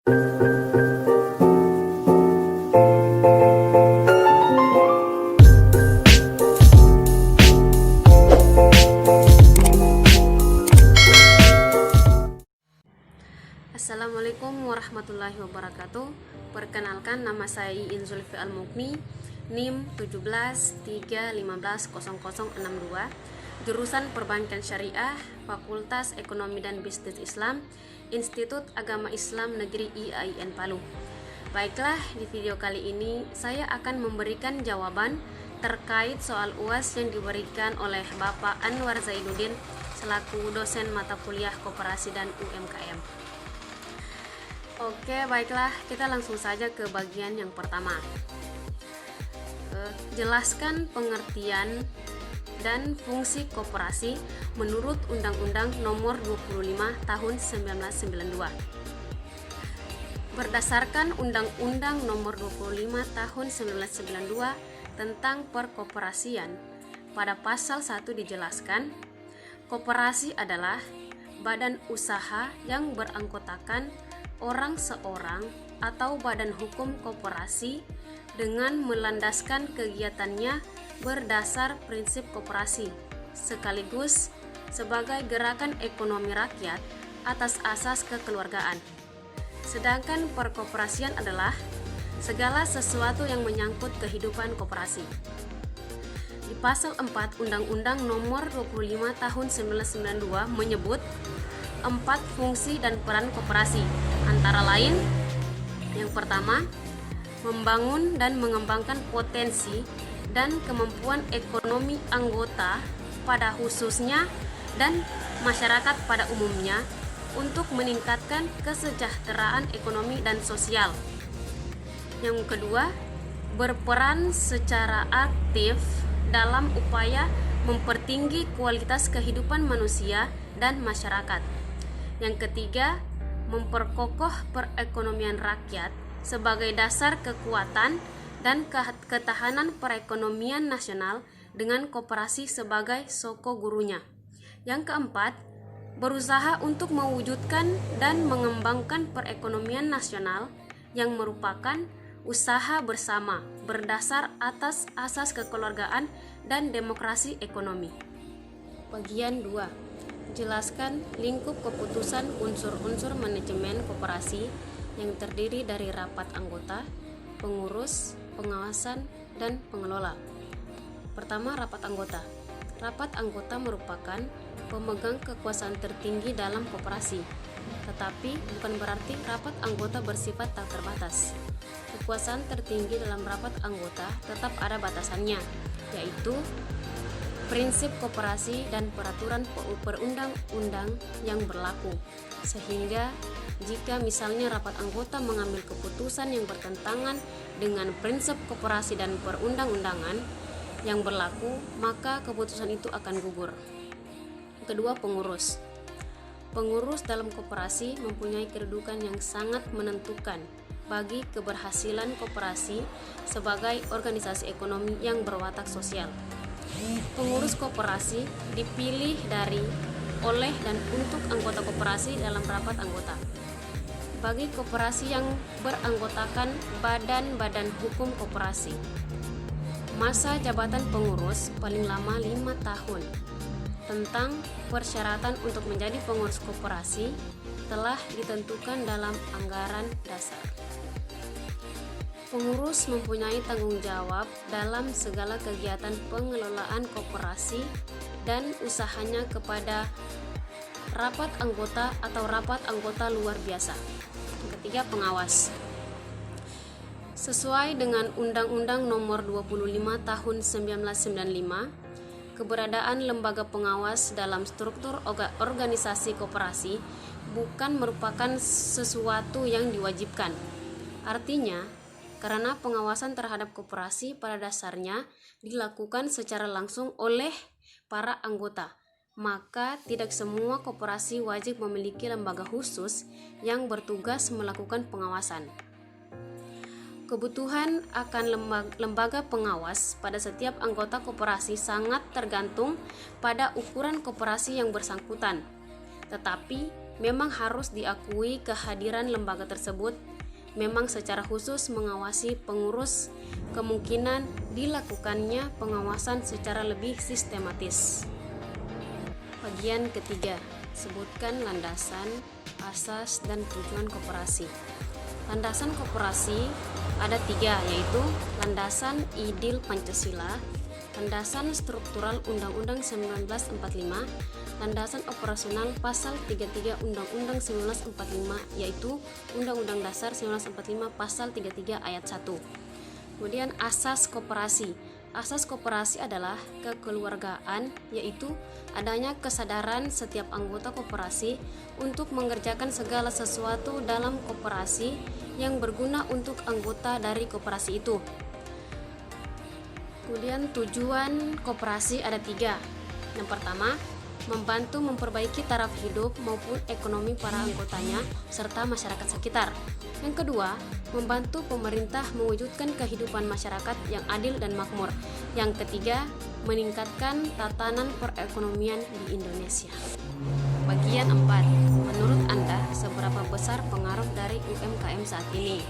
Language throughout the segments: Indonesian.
Assalamualaikum warahmatullahi wabarakatuh. Perkenalkan, nama saya Iin Zulfi Al-Mukni, NIM 1731510062, jurusan Perbankan Syariah, Fakultas Ekonomi dan Bisnis Islam, Institut Agama Islam Negeri IAIN Palu. Baiklah, di video kali ini saya akan memberikan jawaban terkait soal UAS yang diberikan oleh Bapak Anwar Zainuddin selaku dosen mata kuliah Koperasi dan UMKM. Oke, baiklah, kita langsung saja ke bagian yang pertama. Jelaskan pengertian dan fungsi koperasi menurut Undang-Undang Nomor 25 Tahun 1992. Berdasarkan Undang-Undang Nomor 25 Tahun 1992 tentang perkoperasian, pada pasal 1 dijelaskan, koperasi adalah badan usaha yang beranggotakan orang seorang atau badan hukum koperasi dengan melandaskan kegiatannya berdasar prinsip koperasi, sekaligus sebagai gerakan ekonomi rakyat atas asas kekeluargaan. Sedangkan perkoperasian adalah segala sesuatu yang menyangkut kehidupan koperasi. Di pasal 4 Undang-Undang Nomor 25 Tahun 1992 menyebut 4 fungsi dan peran koperasi, antara lain: yang pertama, membangun dan mengembangkan potensi dan kemampuan ekonomi anggota pada khususnya dan masyarakat pada umumnya untuk meningkatkan kesejahteraan ekonomi dan sosial. Yang kedua, berperan secara aktif dalam upaya mempertinggi kualitas kehidupan manusia dan masyarakat. Yang ketiga, memperkokoh perekonomian rakyat sebagai dasar kekuatan dan ketahanan perekonomian nasional dengan koperasi sebagai soko gurunya. Yang keempat, berusaha untuk mewujudkan dan mengembangkan perekonomian nasional yang merupakan usaha bersama berdasar atas asas kekeluargaan dan demokrasi ekonomi. Bagian 2. Jelaskan lingkup keputusan unsur-unsur manajemen koperasi yang terdiri dari rapat anggota, pengurus, pengawasan, dan pengelola. Pertama, rapat anggota. Rapat anggota merupakan pemegang kekuasaan tertinggi dalam koperasi, tetapi bukan berarti rapat anggota bersifat tak terbatas. Kekuasaan tertinggi dalam rapat anggota tetap ada batasannya, yaitu prinsip koperasi dan peraturan perundang-undang yang berlaku, sehingga jika misalnya rapat anggota mengambil keputusan yang bertentangan dengan prinsip koperasi dan perundang-undangan yang berlaku, maka keputusan itu akan gugur. Kedua, pengurus. Pengurus dalam koperasi mempunyai kedudukan yang sangat menentukan bagi keberhasilan koperasi sebagai organisasi ekonomi yang berwatak sosial. Pengurus koperasi dipilih dari, oleh, dan untuk anggota koperasi dalam rapat anggota. Bagi koperasi yang beranggotakan badan-badan hukum koperasi, masa jabatan pengurus paling lama 5 tahun. Tentang persyaratan untuk menjadi pengurus koperasi telah ditentukan dalam anggaran dasar. Pengurus mempunyai tanggung jawab dalam segala kegiatan pengelolaan koperasi dan usahanya kepada rapat anggota atau rapat anggota luar biasa. Ketiga, pengawas. Sesuai dengan Undang-Undang Nomor 25 Tahun 1995, keberadaan lembaga pengawas dalam struktur organisasi koperasi bukan merupakan sesuatu yang diwajibkan. Artinya, karena pengawasan terhadap koperasi pada dasarnya dilakukan secara langsung oleh para anggota, maka tidak semua koperasi wajib memiliki lembaga khusus yang bertugas melakukan pengawasan. Kebutuhan akan lembaga pengawas pada setiap anggota koperasi sangat tergantung pada ukuran koperasi yang bersangkutan. Tetapi memang harus diakui kehadiran lembaga tersebut memang secara khusus mengawasi pengurus, kemungkinan dilakukannya pengawasan secara lebih sistematis. Bagian ketiga, sebutkan landasan, asas, dan tujuan koperasi. Landasan koperasi ada 3, yaitu landasan ideal Pancasila, landasan struktural Undang-Undang 1945, landasan operasional Pasal 33 Undang-Undang 1945, yaitu Undang-Undang Dasar 1945 Pasal 33 Ayat 1. Kemudian asas koperasi. Asas koperasi adalah kekeluargaan, yaitu adanya kesadaran setiap anggota koperasi untuk mengerjakan segala sesuatu dalam koperasi yang berguna untuk anggota dari koperasi itu. Kemudian tujuan koperasi ada 3. Yang pertama, membantu memperbaiki taraf hidup maupun ekonomi para anggotanya serta masyarakat sekitar. Yang kedua, membantu pemerintah mewujudkan kehidupan masyarakat yang adil dan makmur. Yang ketiga, meningkatkan tatanan perekonomian di Indonesia. Bagian 4. Menurut Anda, seberapa besar pengaruh dari UMKM saat ini?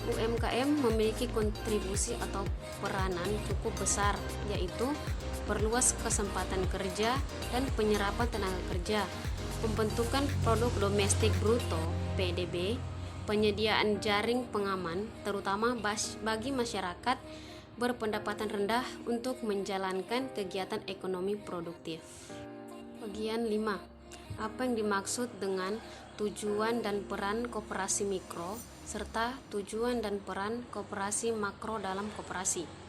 UMKM memiliki kontribusi atau peranan cukup besar, yaitu perluas kesempatan kerja dan penyerapan tenaga kerja, pembentukan produk domestik bruto (PDB), penyediaan jaring pengaman terutama bagi masyarakat berpendapatan rendah untuk menjalankan kegiatan ekonomi produktif. Bagian 5. Apa yang dimaksud dengan tujuan dan peran koperasi mikro serta tujuan dan peran koperasi makro dalam koperasi?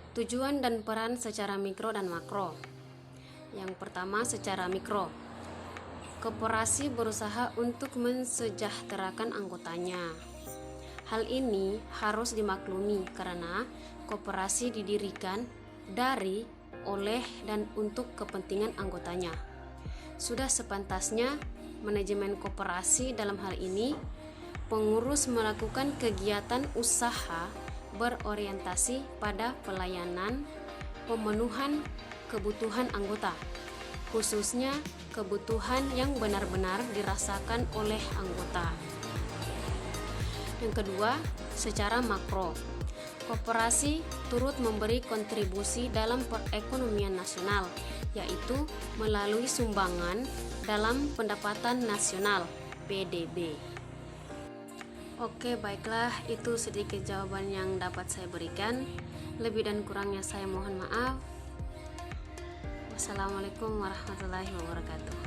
Tujuan dan peran secara mikro dan makro. Yang pertama, secara mikro. Koperasi berusaha untuk mensejahterakan anggotanya. Hal ini harus dimaklumi karena koperasi didirikan dari, oleh, dan untuk kepentingan anggotanya. Sudah sepantasnya manajemen koperasi dalam hal ini pengurus melakukan kegiatan usaha berorientasi pada pelayanan pemenuhan kebutuhan anggota, khususnya kebutuhan yang benar-benar dirasakan oleh anggota. Yang kedua, secara makro. Koperasi turut memberi kontribusi dalam perekonomian nasional, yaitu melalui sumbangan dalam pendapatan nasional (PDB). Oke, baiklah, itu sedikit jawaban yang dapat saya berikan. Lebih dan kurangnya saya mohon maaf. Wassalamualaikum warahmatullahi wabarakatuh.